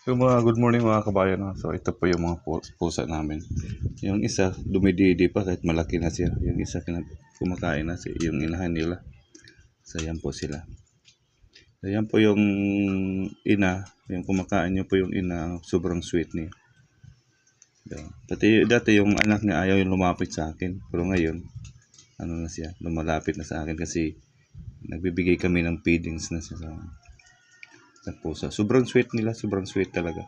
Yung mga good morning mga kabayan. No? So ito po yung mga pusa namin. Yung isa dumididi pa kahit malaki na siya. Yung isa kumakain na siya, yung inahan nila. So yan po sila. So yan po yung ina. Yung kumakain niyo po yung ina. Sobrang sweet niya. So, pati dati yung anak niya ayaw yung lumapit sa akin. Pero ngayon ano na siya, lumalapit na sa akin kasi nagbibigay kami ng feedings na siya sa pusa. Sobrang sweet nila, sobrang sweet talaga.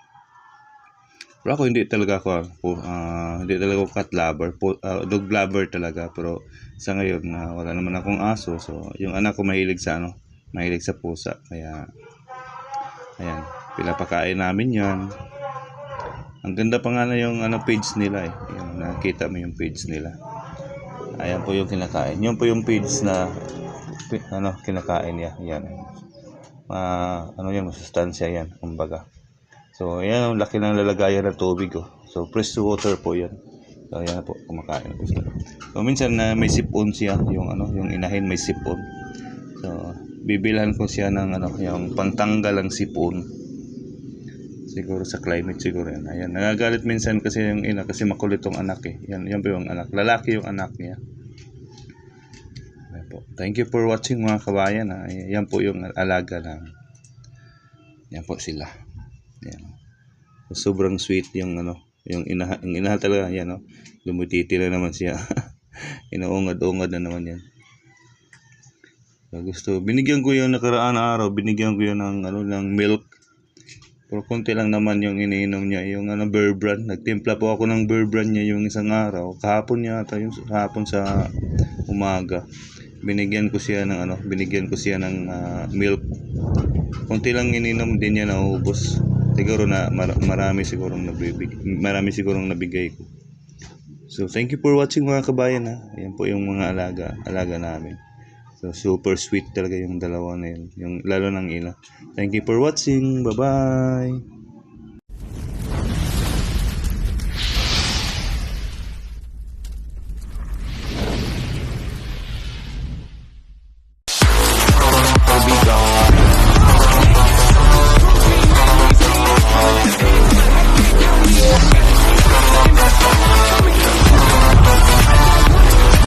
Pero ako hindi talaga ako cat lover, dog lover talaga. Pero sa ngayon na wala naman akong aso, so yung anak ko mahilig sa pusa. Kaya ayan, pinapakain namin 'yan. Ang ganda pa nga na yung page nila eh. Yung nakita mo yung page nila. Ayan po yung kinakain. Yun po yung page na kinakain niya. Yan. Masustansya yan, kumbaga. So, ayan ang laki ng lalagayan ng tubig oh. So, fresh water po yan. So, ayan po, kumakain po siya. So, minsan na may sipon siya, yung inahin may sipon. So, bibilhan ko siya ng yung pangtanggal ng sipon. Siguro sa climate siguro yan. Ayan, nagagalit minsan kasi yung ina kasi makulit yung anak eh. Yan po yung anak. Lalaki yung anak niya. Ayan po. Thank you for watching mga kabayan. Yan po yung alaga na. Yan po sila. Yan. Sobrang sweet yung yung inaha talaga yan Lumititi na naman siya. Inuungad-ungad na naman yan. So, binigyan ko yung nakaraan na araw, binigyan ko yun ng milk. Pero konti lang naman yung iniinom niya, yung Bear Brand. Nagtimpla po ako ng Bear Brand niya yung isang araw. Kahapon sa umaga. Binigyan ko siya ng milk. Konti lang ininom din niya, naubos. Siguro na marami sigurong nabigay ko. So thank you for watching mga kabayan Ayan po yung mga alaga namin. So super sweet talaga yung dalawa na yun, yung lalo ng ina. Thank you for watching. Bye bye.